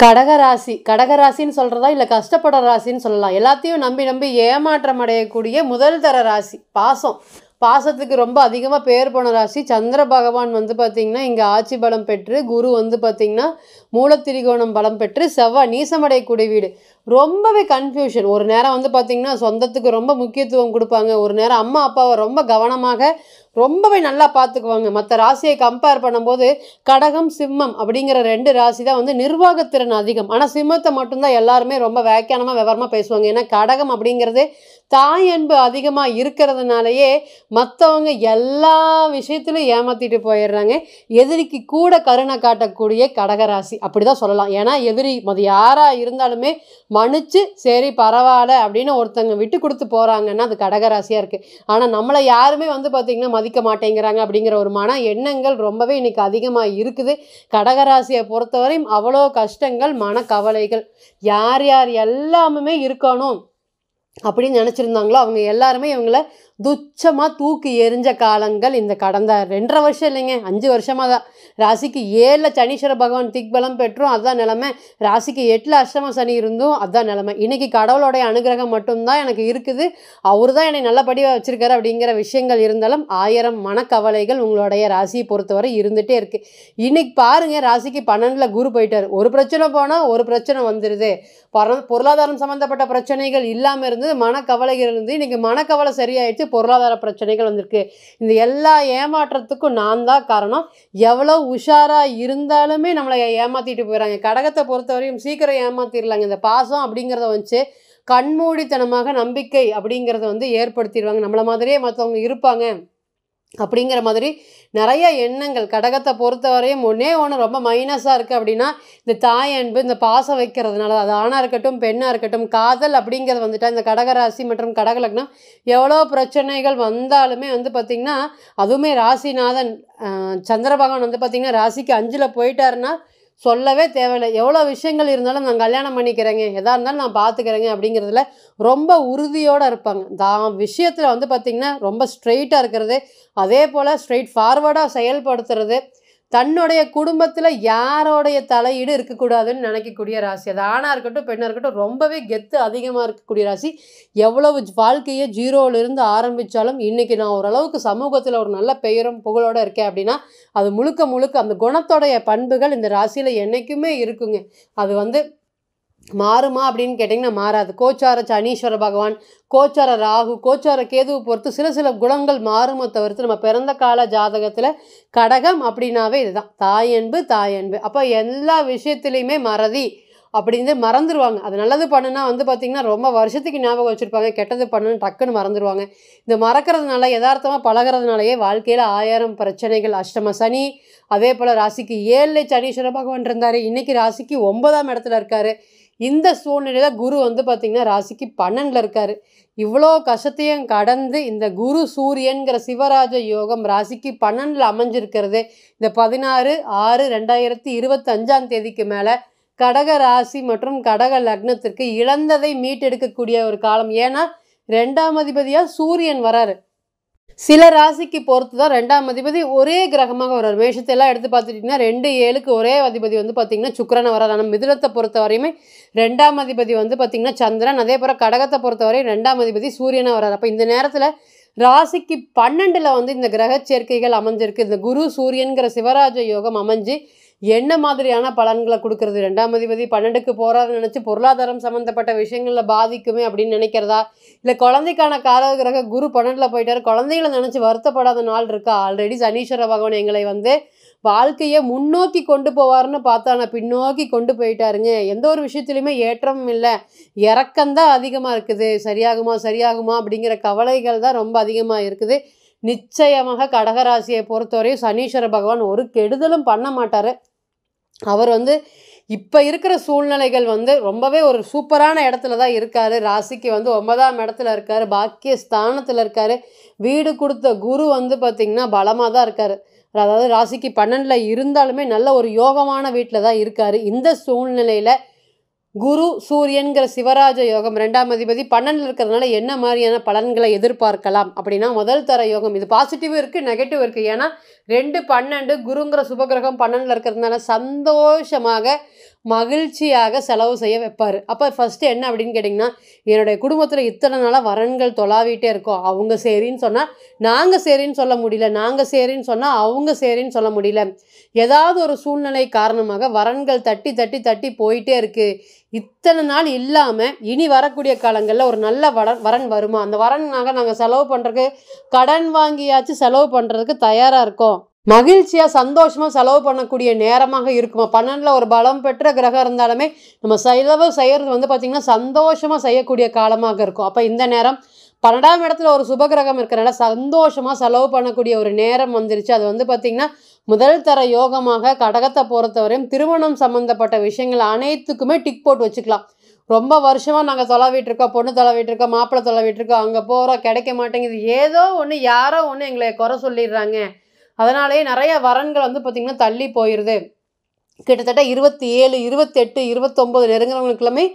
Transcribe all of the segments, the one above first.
கடகராசி கடகராசின்னு சொல்கிறதா இல்லை கஷ்டப்படுற ராசின்னு சொல்லலாம். எல்லாத்தையும் நம்பி நம்பி ஏமாற்றம் அடையக்கூடிய முதல் தர ராசி. பாசத்துக்கு ரொம்ப அதிகமாக பேர் போன ராசி. சந்திர பகவான் வந்து பார்த்திங்கன்னா இங்கே ஆட்சி பலம் பெற்று, குரு வந்து பார்த்திங்கன்னா மூலத்திரிகோணம் பலம் பெற்று, செவ்வாய் நீசமடையக்கூடிய வீடு. ரொம்பவே கன்ஃபியூஷன். ஒரு நேரம் வந்து பார்த்திங்கன்னா சொந்தத்துக்கு ரொம்ப முக்கியத்துவம் கொடுப்பாங்க, ஒரு நேரம் அம்மா அப்பாவை ரொம்ப கவனமாக ரொம்பவே நல்லா பார்த்துக்குவாங்க. மற்ற ராசியை கம்பேர் பண்ணும்போது கடகம் சிம்மம் அப்படிங்கிற 2 ராசி தான் வந்து நிர்வாகத்திறன் அதிகம். ஆனால் சிம்மத்தை மட்டும்தான் எல்லாருமே ரொம்ப வியாக்கியானமாக விவரமாக பேசுவாங்க. ஏன்னா கடகம் அப்படிங்கிறது தாய் அன்பு அதிகமாக இருக்கிறதுனாலயே மற்றவங்க எல்லா விஷயத்துலையும் ஏமாற்றிட்டு போயிடுறாங்க. எதிரிக்கு கூட கருணை காட்டக்கூடிய கடகராசி அப்படி தான் சொல்லலாம். ஏன்னா எதிரி அது யாராக இருந்தாலுமே மன்னிச்சு சரி பரவாயில்ல அப்படின்னு ஒருத்தங்க விட்டு கொடுத்து போகிறாங்கன்னா அது கடகராசியாக இருக்குது. ஆனால் நம்மளை யாருமே வந்து பார்த்திங்கன்னா மதிக்க மாட்டேங்கிறாங்க அப்படிங்கிற ஒரு மன எண்ணங்கள் ரொம்பவே இன்றைக்கி அதிகமாக இருக்குது. கடகராசியை பொறுத்தவரையும் அவ்வளோ கஷ்டங்கள், மனக்கவலைகள். யார் யார் எல்லாமே இருக்கணும் அப்படின்னு நினச்சிருந்தாங்களோ அவங்க எல்லாருமே இவங்கள துச்சமாக தூக்கி எரிஞ்ச காலங்கள் இந்த கடந்த 2.5 வருஷம் இல்லைங்க, 5 வருஷமாக தான். ராசிக்கு 7 சனீஸ்வர பகவான் திக்பலம் பெற்றும் அதுதான் நிலமை. ராசிக்கு 8 அஷ்டம சனி இருந்தும் அதுதான் நிலமை. இன்றைக்கி கடவுளோடைய அனுகிரகம் மட்டும்தான் எனக்கு இருக்குது, அவர் தான் என்னை நல்லபடியாக வச்சுருக்காரு அப்படிங்கிற விஷயங்கள் இருந்தாலும் 1000 மனக்கவலைகள் உங்களுடைய ராசியை பொறுத்தவரை இருந்துகிட்டே இருக்குது. இன்றைக்கி பாருங்கள், ராசிக்கு 12ல் குரு போயிட்டார். ஒரு பிரச்சனை போனால் ஒரு பிரச்சனை வந்துடுது. பொருளாதாரம் சம்மந்தப்பட்ட பிரச்சனைகள் இல்லாமல் இருந்தது, மனக்கவலைகள் இருந்து இன்றைக்கி மனக்கவலை சரியாயிடுச்சு, பொருளாதார பிரச்சனைகள் வந்திருக்கு. இந்த எல்லா ஏமாற்றத்துக்கும் நான் தான் காரணம். எவ்வளோ உஷாராக இருந்தாலுமே நம்மளை ஏமாற்றிட்டு போயிடறாங்க. கடகத்தை பொறுத்தவரையும் சீக்கிரம் ஏமாற்றிடலாங்க. இந்த பாசம் அப்படிங்கிறத வச்சு கண்மூடித்தனமாக நம்பிக்கை அப்படிங்கிறத வந்து ஏற்படுத்திடுவாங்க. நம்மளை மாதிரியே மற்றவங்க இருப்பாங்க அப்படிங்கிற மாதிரி நிறைய எண்ணங்கள். கடகத்தை பொறுத்தவரையும் ஒன்று ரொம்ப மைனஸாக இருக்குது அப்படின்னா இந்த தாய் அன்பு, இந்த பாசம் வைக்கிறதுனால. அது ஆணாக இருக்கட்டும் பெண்ணாக இருக்கட்டும், காதல் அப்படிங்கிறது வந்துட்டால் இந்த கடகராசி மற்றும் கடகலக்னம் எவ்வளோ பிரச்சனைகள் வந்தாலுமே வந்து பார்த்திங்கன்னா, அதுவுமே ராசிநாதன் சந்திர பகவான் வந்து பார்த்திங்கன்னா ராசிக்கு 5ல் போயிட்டாருன்னா சொல்லவே தேவையில்லை. எவ்வளோ விஷயங்கள் இருந்தாலும் நான் கல்யாணம் பண்ணிக்கிறேங்க, எதாக இருந்தாலும் நான் பார்த்துக்கிறேங்க அப்படிங்கிறதுல ரொம்ப உறுதியோடு இருப்பாங்க. தான் விஷயத்தில் வந்து பார்த்திங்கன்னா ரொம்ப ஸ்ட்ரெயிட்டாக இருக்கிறது, அதே போல் ஸ்ட்ரெயிட் ஃபார்வர்டாக செயல்படுத்துறது, தன்னுடைய குடும்பத்தில் யாரோடைய தலையீடு இருக்கக்கூடாதுன்னு நினைக்கக்கூடிய ராசி. அது ஆணாக இருக்கட்டும் பெண்ணாக இருக்கட்டும் ரொம்பவே கெத்து அதிகமாக இருக்கக்கூடிய ராசி. எவ்வளவு வாழ்க்கையை ஜீரோவிலிருந்து ஆரம்பித்தாலும் இன்றைக்கி நான் ஓரளவுக்கு சமூகத்தில் ஒரு நல்ல பெயரும் புகழோடு இருக்கேன் அப்படின்னா அது முழுக்க முழுக்க அந்த குணத்தோடைய பண்புகள் இந்த ராசியில் என்றைக்குமே இருக்குங்க. அது வந்து மாறுமா அப்படின்னு கேட்டிங்கன்னா மாறாது. கோச்சார சனீஸ்வர பகவான், கோச்சார ராகு, கோச்சார கேதுவை பொறுத்து சில குணங்கள் மாறுமை தவிர்த்து நம்ம பிறந்த கால ஜாதகத்தில் கடகம் அப்படின்னாவே இதுதான் தாயன்பு. அப்போ எல்லா விஷயத்துலையுமே மறதி அப்படின்னு மறந்துடுவாங்க. அது நல்லது பண்ணுனா வந்து பார்த்திங்கன்னா ரொம்ப வருஷத்துக்கு ஞாபகம் வச்சுருப்பாங்க, கெட்டது பண்ணுன்னு டக்குன்னு மறந்துடுவாங்க. இந்த மறக்கிறதுனால யதார்த்தமாக பழகிறதுனாலேயே வாழ்க்கையில் 1000 பிரச்சனைகள். அஷ்டம சனி, அதே போல் ராசிக்கு 7 சனீஸ்வர பகவான் இருந்தார், இன்றைக்கி ராசிக்கு 9ஆம் இடத்துல இருக்கார். இந்த சூழ்நிலையில் குரு வந்து பார்த்திங்கன்னா ராசிக்கு 12ல் இருக்கார். இவ்வளோ கஷ்டத்தையும் கடந்து இந்த குரு சூரியன்கிற சிவராஜ யோகம் ராசிக்கு 12ல் அமைஞ்சிருக்கிறது. இந்த 16/6/2025 மேலே கடக ராசி மற்றும் கடக லக்னத்திற்கு இழந்ததை மீட்டெடுக்கக்கூடிய ஒரு காலம். ஏன்னா 2ஆம் அதிபதியாக சூரியன் வராரு. சில ராசிக்கு பொறுத்து தான் 2ஆம் அதிபதி ஒரே கிரகமாக வர்றார். மேஷத்தையெல்லாம் எடுத்து பார்த்துட்டிங்கன்னா 2, 7க்கு ஒரே அதிபதி வந்து பார்த்திங்கன்னா சுக்கிரன் வர்றார். ஆனால் மிதுனத்தை பொறுத்த வரையுமே 2ஆம் அதிபதி வந்து பார்த்திங்கன்னா சந்திரன், அதே போல் கடகத்தை பொறுத்தவரை 2ஆம் அதிபதி சூரியனாக வர்றார். அப்போ இந்த நேரத்தில் ராசிக்கு 12ல் வந்து இந்த கிரக சேர்க்கைகள் அமைஞ்சிருக்கு. இந்த குரு சூரியன்கிற சிவராஜ யோகம் அமைஞ்சு என்ன மாதிரியான பலன்களை கொடுக்குறது? 2ஆம் அதிபதி 12க்கு போகிறாருன்னு நினச்சி பொருளாதாரம் சம்மந்தப்பட்ட விஷயங்களில் பாதிக்குமே அப்படின்னு நினைக்கிறதா, இல்லை குழந்தைக்கான காரக கிரக குரு 12ல் போயிட்டார், குழந்தைகளை நினச்சி வருத்தப்படாத நாள் இருக்கா? ஆல்ரெடி சனீஸ்வர பகவான் எங்களை வந்து வாழ்க்கையை முன்னோக்கி கொண்டு போவார்னு பார்த்தா நான் பின்னோக்கி கொண்டு போயிட்டாருங்க. எந்த ஒரு விஷயத்துலையுமே ஏற்றமும் இல்லை, இறக்கம்தான் அதிகமாக இருக்குது. சரியாகுமா அப்படிங்கிற கவலைகள் தான் ரொம்ப அதிகமாக இருக்குது. நிச்சயமாக கடகராசியை பொறுத்தவரையும் சனீஸ்வர பகவான் ஒரு கெடுதலும் பண்ண மாட்டார். அவர் வந்து இப்போ இருக்கிற சூழ்நிலைகள் வந்து ரொம்பவே ஒரு சூப்பரான இடத்துல தான் இருக்கார். ராசிக்கு வந்து 9ஆம் இடத்துல இருக்கார், பாக்கிய ஸ்தானத்தில் இருக்கார். வீடு கொடுத்த குரு வந்து பார்த்திங்கன்னா பலமாக தான் இருக்கார். அதாவது ராசிக்கு 12ல் இருந்தாலுமே நல்ல ஒரு யோகமான வீட்டில் தான் இருக்கார். இந்த சூழ்நிலையில் குரு சூரியன்கிற சிவராஜ யோகம் 2ஆம் அதிபதி 12 இருக்கிறதுனால என்ன மாதிரியான பலன்களை எதிர்பார்க்கலாம் அப்படின்னா, முதல் தர யோகம். இது பாசிட்டிவும் இருக்குது, நெகட்டிவ் இருக்குது. ஏன்னா 2, 12 குருங்கிற சுபகிரகம் 12 இருக்கிறதுனால சந்தோஷமாக மகிழ்ச்சியாக செலவு செய்ய வைப்பார். அப்போ ஃபஸ்ட்டு என்ன அப்படின்னு கேட்டிங்கன்னா, என்னுடைய குடும்பத்தில் இத்தனை நாளாக வரன்கள் தொலாவிட்டே இருக்கோம். அவங்க சரின்னு சொன்னால் நாங்கள் சரின்னு சொல்ல முடியல, நாங்கள் சரின்னு சொன்னால் அவங்க சரின்னு சொல்ல முடியல. ஏதாவது ஒரு சூழ்நிலை காரணமாக வரன்கள் தட்டி தட்டி தட்டி போயிட்டே இருக்குது. இத்தனை நாள் இல்லாமல் இனி வரக்கூடிய காலங்களில் ஒரு நல்ல வரன் வருமா, அந்த வரனாக நாங்கள் செலவு பண்ணுறதுக்கு கடன் வாங்கியாச்சும் செலவு பண்ணுறதுக்கு தயாராக இருக்கோம், மகிழ்ச்சியாக சந்தோஷமாக செலவு பண்ணக்கூடிய நேரமாக இருக்குமா. 12ல் ஒரு பலம் பெற்ற கிரகம் இருந்தாலுமே நம்ம செலவு செய்கிறது வந்து பார்த்திங்கன்னா சந்தோஷமாக செய்யக்கூடிய காலமாக இருக்கும். அப்போ இந்த நேரம் 12ஆம் இடத்துல ஒரு சுபகிரகம் இருக்கிறனால சந்தோஷமாக செலவு பண்ணக்கூடிய ஒரு நேரம் வந்துருச்சு. அது வந்து பார்த்திங்கன்னா முதல் தர யோகமாக கடகத்தை பொறுத்தவரையும் திருமணம் சம்மந்தப்பட்ட விஷயங்கள் அனைத்துக்குமே டிக் போட்டு வச்சுக்கலாம். ரொம்ப வருஷமாக நாங்கள் தொலைவிட்டுருக்கோம், பொண்ணு தொலைவிட்டுருக்கோம், மாப்பிள்ளை தொலைவிட்டுருக்கோம், அங்கே போகிறோம் கிடைக்க மாட்டேங்குது, ஏதோ ஒன்று யாரோ ஒன்று எங்களை குறை சொல்லிடுறாங்க, அதனாலேயே நிறைய வரன்கள் வந்து பார்த்திங்கன்னா தள்ளி போயிடுது. கிட்டத்தட்ட 27, 28, 29 நெருங்குறவங்களுக்குஎல்லாமே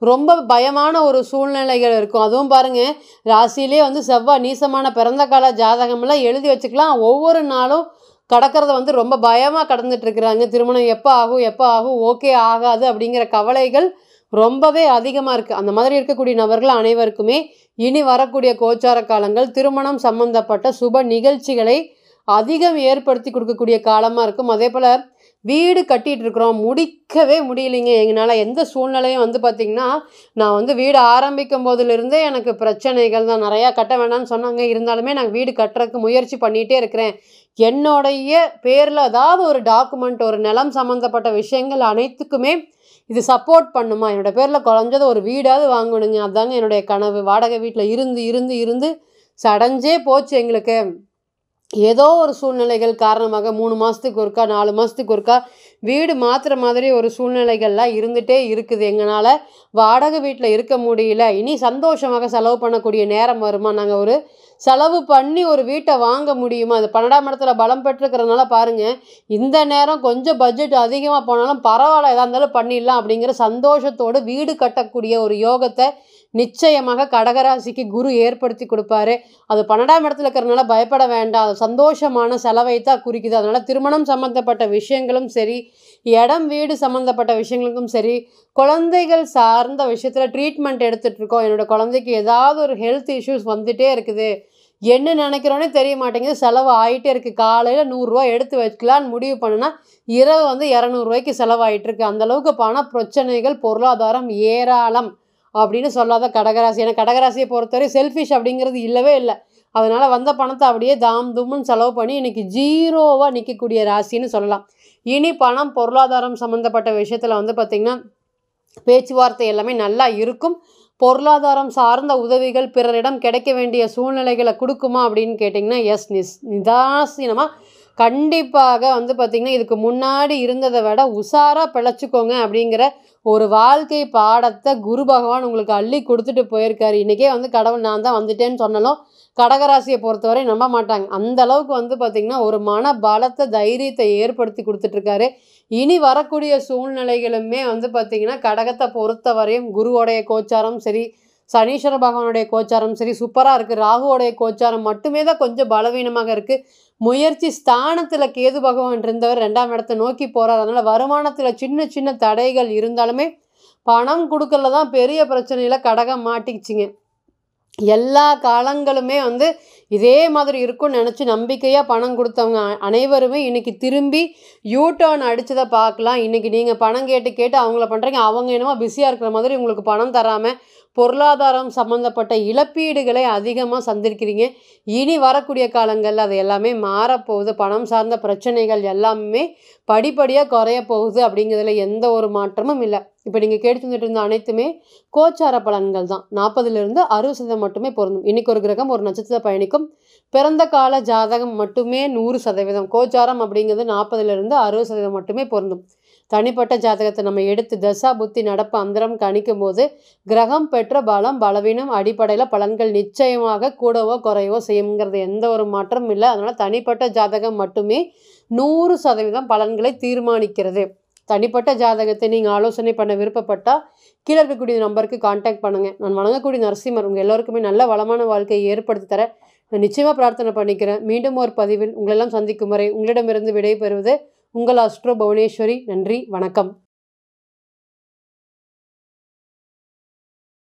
ரொம்ப பயமான ஒரு சூழ்நிலைகள் இருக்கும். அதுவும் பாருங்கள், ராசியிலே வந்து செவ்வாய் நீசமான பிறந்த கால ஜாதகமெல்லாம் எழுதி வச்சுக்கலாம். ஒவ்வொரு நாளும் கடக்கிறத வந்து ரொம்ப பயமாக கடந்துட்டுருக்குறாங்க. திருமணம் எப்போ ஆகும், ஓகே ஆகாது அப்படிங்கிற கவலைகள் ரொம்பவே அதிகமாக இருக்குது. அந்த மாதிரி இருக்கக்கூடிய நபர்கள் அனைவருக்குமே இனி வரக்கூடிய கோச்சார காலங்கள் திருமணம் சம்பந்தப்பட்ட சுப நிகழ்ச்சிகளை அதிகம் ஏற்படுத்தி கொடுக்கக்கூடிய காலமாக இருக்கும். அதே போல் வீடு கட்டிகிட்டு இருக்கிறோம், முடிக்கவே முடியலைங்க எங்களால். எந்த சூழ்நிலையும் வந்து பார்த்திங்கன்னா, நான் வந்து வீடு ஆரம்பிக்கும் போதிலிருந்தே எனக்கு பிரச்சனைகள் தான். நிறையா கட்ட வேணாம்னு சொன்னாங்க, இருந்தாலுமே நான் வீடு கட்டுறதுக்கு முயற்சி பண்ணிகிட்டே இருக்கிறேன். என்னுடைய பேரில் ஏதாவது ஒரு டாக்குமெண்ட், ஒரு நிலம் சம்மந்தப்பட்ட விஷயங்கள் அனைத்துக்குமே இது சப்போர்ட் பண்ணுமா, என்னோடய பேரில் குறைஞ்சது ஒரு வீடாவது வாங்கணுங்க, அதுதாங்க என்னுடைய கனவு. வாடகை வீட்டில் இருந்து இருந்து இருந்து சடைஞ்சே போச்சு எங்களுக்கு. ஏதோ ஒரு சூழ்நிலைகள் காரணமாக 3 மாதத்துக்கு ஒருக்கா 4 மாதத்துக்கு ஒருக்கா வீடு மாற்றுற மாதிரி ஒரு சூழ்நிலைகள்லாம் இருந்துகிட்டே இருக்குது. எங்களால் வாடகை வீட்டில் இருக்க முடியல. இனி சந்தோஷமாக செலவு பண்ணக்கூடிய நேரம் வருமா, நாங்கள் ஒரு செலவு பண்ணி ஒரு வீட்டை வாங்க முடியுமா. அது 12ஆம் இடத்துல பலம் பெற்றுக்கிறதுனால பாருங்கள், இந்த நேரம் கொஞ்சம் பட்ஜெட் அதிகமாக போனாலும் பரவாயில்ல, எதாக இருந்தாலும் பண்ணிடலாம் அப்படிங்கிற சந்தோஷத்தோடு வீடு கட்டக்கூடிய ஒரு யோகத்தை நிச்சயமாக கடகராசிக்கு குரு ஏற்படுத்தி கொடுப்பாரு. அது 12ஆம் இடத்துல இருக்கிறதுனால பயப்பட வேண்டாம், அது சந்தோஷமான செலவை தான் குறிக்குது. அதனால் திருமணம் சம்மந்தப்பட்ட விஷயங்களும் சரி, இடம் வீடு சம்மந்தப்பட்ட விஷயங்களுக்கும் சரி, குழந்தைகள் சார்ந்த விஷயத்தில் ட்ரீட்மெண்ட் எடுத்துகிட்ருக்கோம், என்னோடய குழந்தைக்கு ஏதாவது ஒரு ஹெல்த் இஷ்யூஸ் வந்துகிட்டே இருக்குது, என்ன நினைக்கிறோன்னே தெரிய மாட்டேங்குது, செலவு ஆகிட்டே இருக்குது, காலையில் 100 ரூபா எடுத்து வைக்கலான்னு முடிவு பண்ணுனா இரவு வந்து 200 ரூபாய்க்கு செலவாகிட்டுருக்கு. அந்தளவுக்கு பண பிரச்சனைகள், பொருளாதாரம் ஏராளம் அப்படின்னு சொல்லாத கடகராசி. ஏன்னா கடகராசியை பொறுத்தவரை செல்ஃபிஷ் அப்படிங்கிறது இல்லவே இல்லை. அதனால் வந்த பணத்தை அப்படியே தாம் தும்முன்னு செலவு பண்ணி இன்றைக்கி ஜீரோவாக நிற்கக்கூடிய ராசின்னு சொல்லலாம். இனி பணம் பொருளாதாரம் சம்மந்தப்பட்ட விஷயத்தில் வந்து பார்த்திங்கன்னா பேச்சுவார்த்தை எல்லாமே நல்லா இருக்கும். பொருளாதாரம் சார்ந்த உதவிகள் பிறரிடம் கிடைக்க வேண்டிய சூழ்நிலைகளை கொடுக்குமா அப்படின்னு கேட்டிங்கன்னா எஸ், நிதாசீனமாக கண்டிப்பாக வந்து பார்த்திங்கன்னா இதுக்கு முன்னாடி இருந்ததை விட உஷாராக பிழைச்சிக்கோங்க அப்படிங்கிற ஒரு வாழ்க்கை பாடத்தை குரு பகவான் உங்களுக்கு அள்ளி கொடுத்துட்டு போயிருக்காரு. இன்றைக்கே வந்து கடவுள் நான் தான் வந்துட்டேன்னு சொன்னாலும் கடகராசியை பொறுத்தவரை நம்ப மாட்டாங்க. அந்த அளவுக்கு வந்து பார்த்திங்கன்னா ஒரு மன பலத்தை தைரியத்தை ஏற்படுத்தி கொடுத்துட்ருக்காரு. இனி வரக்கூடிய சூழ்நிலைகளுமே வந்து பார்த்திங்கன்னா கடகத்தை பொறுத்தவரையும் குருவோடைய கோச்சாரம் சரி, சனீஸ்வர பகவானுடைய கோச்சாரம் சரி சூப்பராக இருக்குது. ராகுவோடைய கோச்சாரம் மட்டுமே தான் கொஞ்சம் பலவீனமாக இருக்குது. முயற்சி ஸ்தானத்தில் கேது பகவான் இருந்தவர் 2ஆம் இடத்தை நோக்கி போகிறார். அதனால் வருமானத்தில் சின்ன சின்ன தடைகள் இருந்தாலுமே பணம் கொடுக்கல தான் பெரிய பிரச்சனையில் கடகம் மாட்டிக்கிச்சிங்க. எல்லா காலங்களுமே வந்து இதே மாதிரி இருக்கும்னு நினச்சி நம்பிக்கையாக பணம் கொடுத்தவங்க அனைவருமே இன்றைக்கி திரும்பி யூடர்ன் அடித்ததை பார்க்கலாம். இன்றைக்கி நீங்கள் பணம் கேட்டு அவங்கள பண்ணுறீங்க, அவங்க என்னமோ பிஸியாக இருக்கிற மாதிரி உங்களுக்கு பணம் தராமல் பொருளாதாரம் சம்மந்தப்பட்ட இழப்பீடுகளை அதிகமாக சந்திருக்கிறீங்க. இனி வரக்கூடிய காலங்களில் அது எல்லாமே மாறப்போகுது. பணம் சார்ந்த பிரச்சனைகள் எல்லாமே படிப்படியாக குறைய போகுது அப்படிங்கிறதுல எந்த ஒரு மாற்றமும் இல்லை. இப்போ நீங்கள் கேட்டு வந்துட்டு இருந்த அனைத்துமே கோச்சார பலன்கள் தான். 40லிருந்து 60% மட்டுமே பொருந்தும். இன்றைக்கி ஒரு கிரகம் ஒரு நட்சத்திரத்தை பயணிக்கும். பிறந்த கால ஜாதகம் மட்டுமே 100%. கோச்சாரம் அப்படிங்கிறது 40லிருந்து 60% மட்டுமே பொருந்தும். தனிப்பட்ட ஜாதகத்தை நம்ம எடுத்து தசா புத்தி நடப்பு அந்தரம் கணிக்கும் போது கிரகம் பெற்ற பலம் பலவீனம் அடிப்படையில் பலன்கள் நிச்சயமாக கூடவோ குறையவோ செய்யுங்கிறது எந்த ஒரு மாற்றமும் இல்லை. அதனால் தனிப்பட்ட ஜாதகம் மட்டுமே 100% பலன்களை தீர்மானிக்கிறது. தனிப்பட்ட ஜாதகத்தை நீங்கள் ஆலோசனை பண்ண விருப்பப்பட்டால் கீழே இருக்கக்கூடிய நம்பருக்கு கான்டாக்ட் பண்ணுங்கள். நான் வணங்கக்கூடிய நரசிம்மர் உங்கள் எல்லோருக்குமே நல்ல வளமான வாழ்க்கையை ஏற்படுத்தி தர நான் நிச்சயமாக பிரார்த்தனை பண்ணிக்கிறேன். மீண்டும் ஒரு பதிவில் உங்களெல்லாம் சந்திக்கும் வரை உங்களிடமிருந்து விடைபெறுவது உங்கள் அஸ்ட்ரோ புவனேஸ்வரி. நன்றி, வணக்கம்.